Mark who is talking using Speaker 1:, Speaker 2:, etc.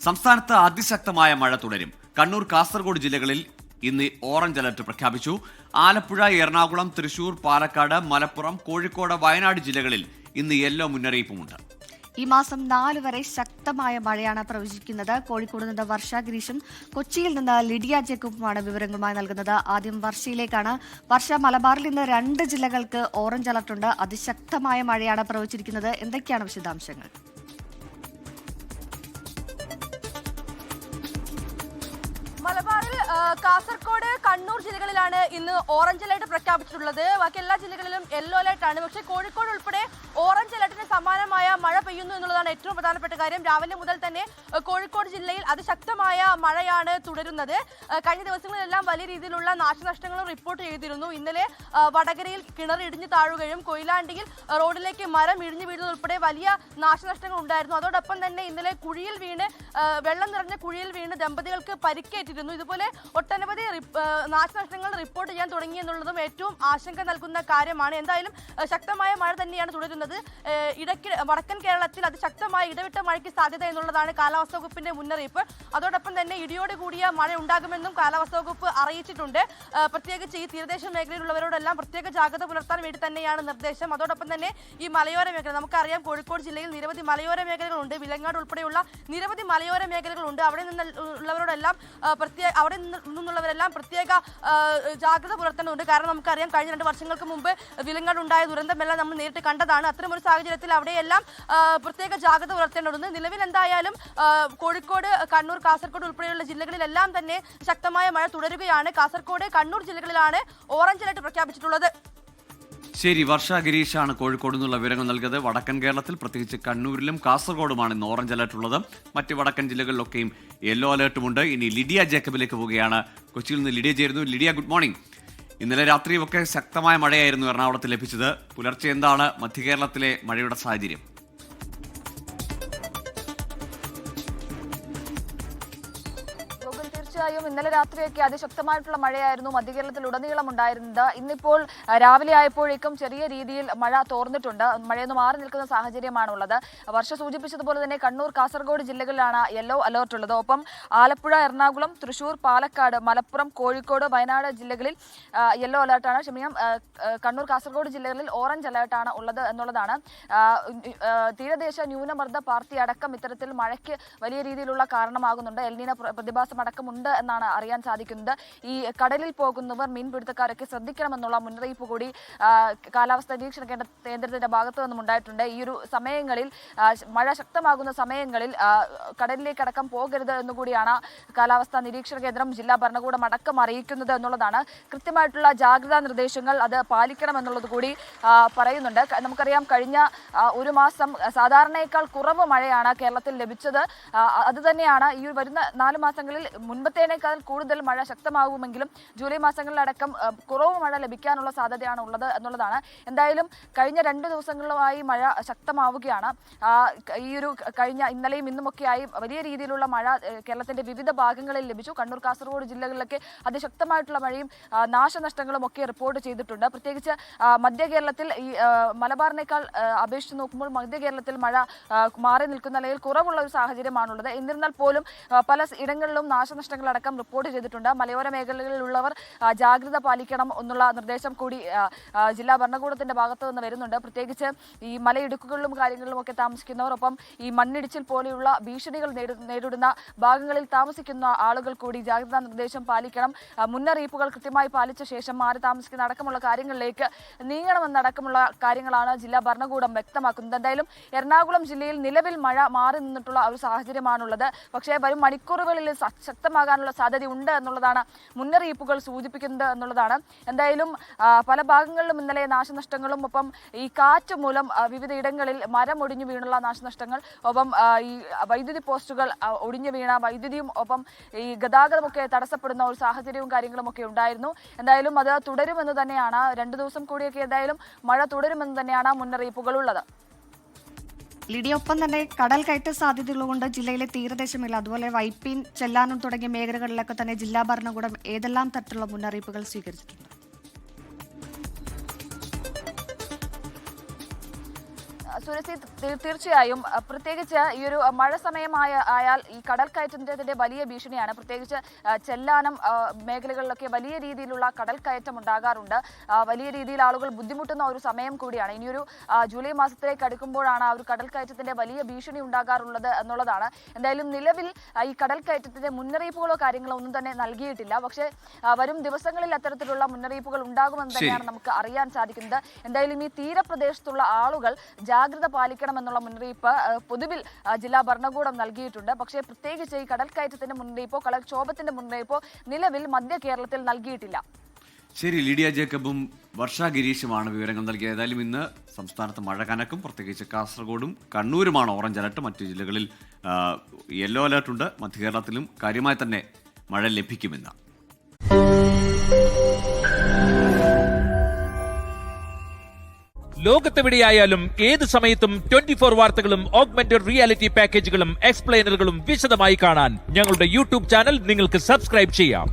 Speaker 1: സംസ്ഥാനത്ത് അതിശക്തമായ മഴ തുടരും. കണ്ണൂർ, കാസർഗോഡ് ജില്ലകളിൽ ഇന്ന് ഓറഞ്ച് അലർട്ട് പ്രഖ്യാപിച്ചു. ആലപ്പുഴ, എറണാകുളം, തൃശൂർ, പാലക്കാട്, മലപ്പുറം, കോഴിക്കോട്, വയനാട് ജില്ലകളിൽ ഇന്ന് യെല്ലോ മുന്നറിയിപ്പുമുണ്ട്.
Speaker 2: ഈ മാസം 4 വരെ ശക്തമായ മഴയാണ് പ്രവചിക്കുന്നത്. കോഴിക്കോട് നിന്ന് വർഷ ഗിരീഷും കൊച്ചിയിൽ നിന്ന് ലിഡിയ ജേക്കബുമാണ് വിവരങ്ങളുമായി നൽകുന്നത്. ആദ്യം വർഷയിലേക്കാണ്. വർഷ, മലബാറിൽ ഇന്ന് 2 ജില്ലകൾക്ക് ഓറഞ്ച് അലർട്ടുണ്ട്. അതിശക്തമായ മഴയാണ് പ്രവചിച്ചിരിക്കുന്നത്. എന്തൊക്കെയാണ് വിശദാംശങ്ങൾ?
Speaker 3: മലബാറിൽ കാസർഗോഡ്, കണ്ണൂർ ജില്ലകളിലാണ് ഇന്ന് ഓറഞ്ച് അലർട്ട് പ്രഖ്യാപിച്ചിട്ടുള്ളത്. ബാക്കി എല്ലാ ജില്ലകളിലും യെല്ലോ അലർട്ടാണ്. പക്ഷേ കോഴിക്കോട് ഉൾപ്പെടെ ഓറഞ്ച് അലർട്ടിന് സമാനമായ മഴ പെയ്യുന്നു എന്നുള്ളതാണ് ഏറ്റവും പ്രധാനപ്പെട്ട കാര്യം. രാവിലെ മുതൽ തന്നെ കോഴിക്കോട് ജില്ലയിൽ അതിശക്തമായ മഴയാണ് തുടരുന്നത്. കഴിഞ്ഞ ദിവസങ്ങളിലെല്ലാം വലിയ രീതിയിലുള്ള നാശനഷ്ടങ്ങളും റിപ്പോർട്ട് ചെയ്തിരുന്നു. ഇന്നലെ വടകരയിൽ കിണർ ഇടിഞ്ഞു താഴുകയും കൊയിലാണ്ടിയിൽ റോഡിലേക്ക് മരം ഇടിഞ്ഞു വീഴുന്നത് ഉൾപ്പെടെ വലിയ നാശനഷ്ടങ്ങൾ ഉണ്ടായിരുന്നു. അതോടൊപ്പം തന്നെ ഇന്നലെ കുഴിയിൽ വീണ് വെള്ളം നിറഞ്ഞ കുഴിയിൽ വീണ് ദമ്പതികൾക്ക് പരിക്കേറ്റിരുന്നു. ഇതുപോലെ ഒട്ടനവധി നാശനഷ്ടങ്ങൾ റിപ്പോർട്ട് ചെയ്യാൻ തുടങ്ങി എന്നുള്ളതും ഏറ്റവും ആശങ്ക നൽകുന്ന കാര്യമാണ്. എന്തായാലും ശക്തമായ മഴ തന്നെയാണ് തുടരുന്നത്. വടക്കൻ കേരളത്തിൽ അതിശക്തമായ ഇടവിട്ട മഴയ്ക്ക് സാധ്യത എന്നുള്ളതാണ് കാലാവസ്ഥാ വകുപ്പിന്റെ മുന്നറിയിപ്പ്. അതോടൊപ്പം തന്നെ ഇടിയോട് കൂടിയ മഴ ഉണ്ടാകുമെന്നും കാലാവസ്ഥാ വകുപ്പ് അറിയിച്ചിട്ടുണ്ട്. പ്രത്യേകിച്ച് ഈ തീരദേശ മേഖലയിലുള്ളവരോടെല്ലാം പ്രത്യേക ജാഗ്രത പുലർത്താൻ വേണ്ടി തന്നെയാണ് നിർദ്ദേശം. അതോടൊപ്പം തന്നെ ഈ മലയോര മേഖല, നമുക്കറിയാം കോഴിക്കോട് ജില്ലയിൽ നിരവധി മലയോര മേഖലകളുണ്ട്. വിലങ്ങാട് ഉൾപ്പെടെയുള്ള നിരവധി മലയോര മേഖലകളുണ്ട്. അവിടെ നിന്നുള്ളവരെല്ലാം പ്രത്യേക ജാഗ്രത പുലർത്തേണ്ടതുണ്ട്. കാരണം നമുക്കറിയാം കഴിഞ്ഞ 2 വർഷങ്ങൾക്ക് മുമ്പ് വിലങ്ങാട് ഉണ്ടായ ദുരന്തമെല്ലാം നമ്മൾ നേരിട്ട് കണ്ടതാണ്. അത്തരമൊരു സാഹചര്യത്തിൽ അവിടെയെല്ലാം പ്രത്യേക ജാഗ്രത പുലർത്തേണ്ടതുണ്ട്. നിലവിൽ എന്തായാലും കോഴിക്കോട്, കണ്ണൂർ, കാസർഗോഡ് ഉൾപ്പെടെയുള്ള ജില്ലകളിലെല്ലാം തന്നെ ശക്തമായ മഴ തുടരുകയാണ്. കാസർഗോഡ്, കണ്ണൂർ ജില്ലകളിലാണ് ഓറഞ്ച് അലർട്ട് പ്രഖ്യാപിച്ചിട്ടുള്ളത്.
Speaker 1: ശരി, വർഷ ഗിരീഷാണ് കോഴിക്കോട് നിന്നുള്ള വിവരങ്ങൾ നൽകിയത്. വടക്കൻ കേരളത്തിൽ പ്രത്യേകിച്ച് കണ്ണൂരിലും കാസർഗോഡുമാണ് ഇന്ന് ഓറഞ്ച് അലർട്ട് ഉള്ളത്. മറ്റ് വടക്കൻ ജില്ലകളിലൊക്കെയും യെല്ലോ അലർട്ടുമുണ്ട്. ഇനി ലിഡിയ ജേക്കബിലേക്ക് പോവുകയാണ്. കൊച്ചിയിൽ നിന്ന് ലിഡിയ ചേരുന്നു. Lydia, good morning. ഇന്നലെ രാത്രിയൊക്കെ ശക്തമായ മഴയായിരുന്നു എറണാകുളത്ത് ലഭിച്ചത്. പുലർച്ചെ എന്താണ് മധ്യകേരളത്തിലെ മഴയുടെ സാഹചര്യം?
Speaker 4: തീർച്ചയായും ഇന്നലെ രാത്രിയൊക്കെ അതിശക്തമായിട്ടുള്ള മഴയായിരുന്നു മധ്യകേരളത്തിൽ ഉടനീളം ഉണ്ടായിരുന്നത്. ഇന്നിപ്പോൾ രാവിലെ ആയപ്പോഴേക്കും ചെറിയ രീതിയിൽ മഴ തോർന്നിട്ടുണ്ട്. മഴയൊന്ന് മാറി നിൽക്കുന്ന സാഹചര്യമാണുള്ളത്. വർഷ സൂചിപ്പിച്ചതുപോലെ തന്നെ കണ്ണൂർ, കാസർഗോഡ് ജില്ലകളിലാണ് യെല്ലോ അലർട്ട് ഉള്ളത്. ഒപ്പം ആലപ്പുഴ, എറണാകുളം, തൃശൂർ, പാലക്കാട്, മലപ്പുറം, കോഴിക്കോട്, വയനാട് ജില്ലകളിൽ യെല്ലോ അലർട്ടാണ്. കണ്ണൂർ, കാസർഗോഡ് ജില്ലകളിൽ ഓറഞ്ച് അലർട്ടാണ് ഉള്ളത് എന്നുള്ളതാണ്. തീരദേശ ന്യൂനമർദ്ദ പാർട്ടി അടക്കം ഇത്തരത്തിൽ മഴയ്ക്ക് വലിയ രീതിയിലുള്ള കാരണമാകുന്നുണ്ട്. എൽനീന പ്രതിഭാസം അടക്കമുണ്ട് എന്നാണ് അറിയാൻ സാധിക്കുന്നത്. ഈ കടലിൽ പോകുന്നവർ, മീൻപിടുത്തക്കാരൊക്കെ ശ്രദ്ധിക്കണമെന്നുള്ള മുന്നറിയിപ്പ് കൂടി കാലാവസ്ഥാ നിരീക്ഷണ കേന്ദ്രത്തിന്റെ ഭാഗത്തു നിന്നും ഉണ്ടായിട്ടുണ്ട്. ഈ ഒരു സമയങ്ങളിൽ, മഴ ശക്തമാകുന്ന സമയങ്ങളിൽ കടലിലേക്കടക്കം പോകരുത് എന്നുകൂടിയാണ് കാലാവസ്ഥാ നിരീക്ഷണ കേന്ദ്രം, ജില്ലാ ഭരണകൂടം അടക്കം അറിയിക്കുന്നത് എന്നുള്ളതാണ്. കൃത്യമായിട്ടുള്ള ജാഗ്രതാ നിർദ്ദേശങ്ങൾ അത് പാലിക്കണമെന്നുള്ളത് കൂടി പറയുന്നുണ്ട്. നമുക്കറിയാം കഴിഞ്ഞ ഒരു മാസം സാധാരണയേക്കാൾ കുറവ് മഴയാണ് കേരളത്തിൽ ലഭിച്ചത്. അതുതന്നെയാണ് ഈ വരുന്ന 4 മാസങ്ങളിൽ മുൻപത്തേനേക്കാൾ കൂടുതൽ മഴ ശക്തമാകുമെങ്കിലും ജൂലൈ മാസങ്ങളിലടക്കം കുറവ് മഴ ലഭിക്കാനുള്ള സാധ്യതയാണ് ഉള്ളത് എന്നുള്ളതാണ്. എന്തായാലും കഴിഞ്ഞ 2 ദിവസങ്ങളിലുമായി മഴ ശക്തമാവുകയാണ്. ഈ ഒരു കഴിഞ്ഞ ഇന്നലെയും ഇന്നുമൊക്കെയായി വലിയ രീതിയിലുള്ള മഴ കേരളത്തിന്റെ വിവിധ ഭാഗങ്ങളിൽ ലഭിച്ചു. കണ്ണൂർ, കാസർഗോഡ് ജില്ലകളിലൊക്കെ അതിശക്തമായിട്ടുള്ള മഴയും നാശനഷ്ടങ്ങളും ഒക്കെ റിപ്പോർട്ട് ചെയ്തിട്ടുണ്ട്. പ്രത്യേകിച്ച് മധ്യ കേരളത്തിൽ ഈ മലബാറിനേക്കാൾ അപേക്ഷിച്ച് നോക്കുമ്പോൾ മധ്യ കേരളത്തിൽ മഴ മാറി നിൽക്കുന്ന നിലയിൽ കുറവുള്ള ഒരു സാഹചര്യമാണുള്ളത്. എന്നിരുന്നാൽ പോലും പല ഇടങ്ങളിലും നാശനഷ്ടങ്ങളടക്കം റിപ്പോർട്ട് ചെയ്തിട്ടുണ്ട്. മലയോര മേഖലകളിലുള്ളവർ ജാഗ്രത പാലിക്കണം എന്നുള്ള നിർദ്ദേശം കൂടി ജില്ലാ ഭരണകൂടത്തിന്റെ ഭാഗത്തു നിന്ന് വരുന്നുണ്ട്. പ്രത്യേകിച്ച് ഈ മലയിടുക്കുകളിലും കാര്യങ്ങളിലും ഒക്കെ താമസിക്കുന്നവർ, ഒപ്പം ഈ മണ്ണിടിച്ചിൽ പോലെയുള്ള ഭീഷണികൾ നേരിടുന്ന ഭാഗങ്ങളിൽ താമസിക്കുന്ന ആളുകൾ കൂടി ജാഗ്രതാ നിർദ്ദേശം പാലിക്കണം. മുന്നറിയിപ്പുകൾ കൃത്യമായി പാലിച്ച ശേഷം മാറി താമസിക്കുന്ന അടക്കമുള്ള കാര്യങ്ങളിലേക്ക് നീങ്ങണമെന്നടക്കമുള്ള കാര്യങ്ങളാണ് ജില്ലാ ഭരണകൂടം വ്യക്തമാക്കുന്നത്. എന്തായാലും എറണാകുളം ജില്ലയിൽ നിലവിൽ മഴ മാറി നിന്നിട്ടുള്ള ഒരു സാഹചര്യമാണുള്ളത്. പക്ഷേ വരും മണിക്കൂറുകളിൽ ശക്തമാകാനുള്ള സാധ്യതയുണ്ട് എന്നുള്ളതാണ് മുന്നറിയിപ്പുകൾ സൂചിപ്പിക്കുന്നത് എന്നുള്ളതാണ്. എന്തായാലും പല ഭാഗങ്ങളിലും ഇന്നലെ നാശനഷ്ടങ്ങളും, ഒപ്പം ഈ കാറ്റ് മൂലം വിവിധ ഇടങ്ങളിൽ മരം ഒടിഞ്ഞു വീണുള്ള നാശനഷ്ടങ്ങൾ, ഒപ്പം ഈ വൈദ്യുതി പോസ്റ്റുകൾ ഒടിഞ്ഞു വീണ വൈദ്യുതിയും, ഒപ്പം ഈ ഗതാഗതമൊക്കെ തടസ്സപ്പെടുന്ന ഒരു സാഹചര്യവും കാര്യങ്ങളും ഒക്കെ ഉണ്ടായിരുന്നു. എന്തായാലും അത് തുടരുമെന്ന് തന്നെയാണ്. 2 ദിവസം കൂടിയൊക്കെ എന്തായാലും മഴ തുടരുമെന്ന് തന്നെയാണ് മുന്നറിയിപ്പുകൾ ഉള്ളത്.
Speaker 2: ലിഡിയ, ഒപ്പം തന്നെ കടൽ കയറ്റ സാധ്യതയുള്ളതുകൊണ്ട് ജില്ലയിലെ തീരദേശമില്ല, അതുപോലെ വൈപ്പിൻ, ചെല്ലാനം തുടങ്ങിയ മേഖലകളിലൊക്കെ തന്നെ ജില്ലാ ഭരണകൂടം ഏതെല്ലാം തരത്തിലുള്ള മുന്നറിയിപ്പുകൾ സ്വീകരിച്ചിട്ടുണ്ട്?
Speaker 4: സുരസി തീർച്ചയായും പ്രത്യേകിച്ച് ഈ ഒരു മഴ സമയമായാൽ ഈ കടൽ കയറ്റത്തിന്റെ വലിയ ഭീഷണിയാണ്. പ്രത്യേകിച്ച് ചെല്ലാനം മേഖലകളിലൊക്കെ വലിയ രീതിയിലുള്ള കടൽ കയറ്റം ഉണ്ടാകാറുണ്ട്. വലിയ രീതിയിൽ ആളുകൾ ബുദ്ധിമുട്ടുന്ന ഒരു സമയം കൂടിയാണ്. ഇനിയൊരു ജൂലൈ മാസത്തിലേക്ക് അടുക്കുമ്പോഴാണ് ആ ഒരു കടൽ കയറ്റത്തിന്റെ വലിയ ഭീഷണി ഉണ്ടാകാറുള്ളത് എന്നുള്ളതാണ്. എന്തായാലും നിലവിൽ ഈ കടൽ കയറ്റത്തിന്റെ മുന്നറിയിപ്പുകളോ കാര്യങ്ങളോ ഒന്നും തന്നെ നൽകിയിട്ടില്ല. പക്ഷേ വരും ദിവസങ്ങളിൽ അത്തരത്തിലുള്ള മുന്നറിയിപ്പുകൾ ഉണ്ടാകുമെന്ന് തന്നെയാണ് നമുക്ക് അറിയാൻ സാധിക്കുന്നത്. എന്തായാലും ഈ തീരപ്രദേശത്തുള്ള ആളുകൾ ജാഗ്രത പാലിക്കണമെന്നുള്ള മുന്നറിയിപ്പ് പൊതുവിൽ ജില്ലാ ഭരണകൂടം നൽകിയിട്ടുണ്ട്. പക്ഷേ പ്രത്യേകിച്ച് ഈ കടൽ കയറ്റത്തിന്റെ മുന്നറിയിപ്പോ കടൽക്ഷോഭത്തിന്റെ മുന്നറിയിപ്പോ നിലവിൽ മധ്യ കേരളത്തിൽ നൽകിയിട്ടില്ല.
Speaker 1: ശരി, ലീഡിയ ജേക്കബും വർഷ ഗിരീഷുമാണ് വിവരങ്ങൾ നൽകിയത്. ഏതായാലും ഇന്ന് സംസ്ഥാനത്ത് മഴ കനക്കും. പ്രത്യേകിച്ച് കാസർഗോഡും കണ്ണൂരുമാണ് ഓറഞ്ച് അലർട്ട്. മറ്റു ജില്ലകളിൽ യെല്ലോ അലർട്ടുണ്ട്. മധ്യ കേരളത്തിലും കാര്യമായി തന്നെ മഴ ലഭിക്കുമെന്ന്.
Speaker 5: ലോകത്തെവിടെയായാലും ഏത് സമയത്തും 24 വാർത്തകളും ഓഗ്മെന്റഡ് റിയാലിറ്റി പാക്കേജുകളും എക്സ്പ്ലെയിനറുകളും വിശദമായി കാണാൻ ഞങ്ങളുടെ യൂട്യൂബ് ചാനൽ നിങ്ങൾക്ക് സബ്സ്ക്രൈബ് ചെയ്യാം.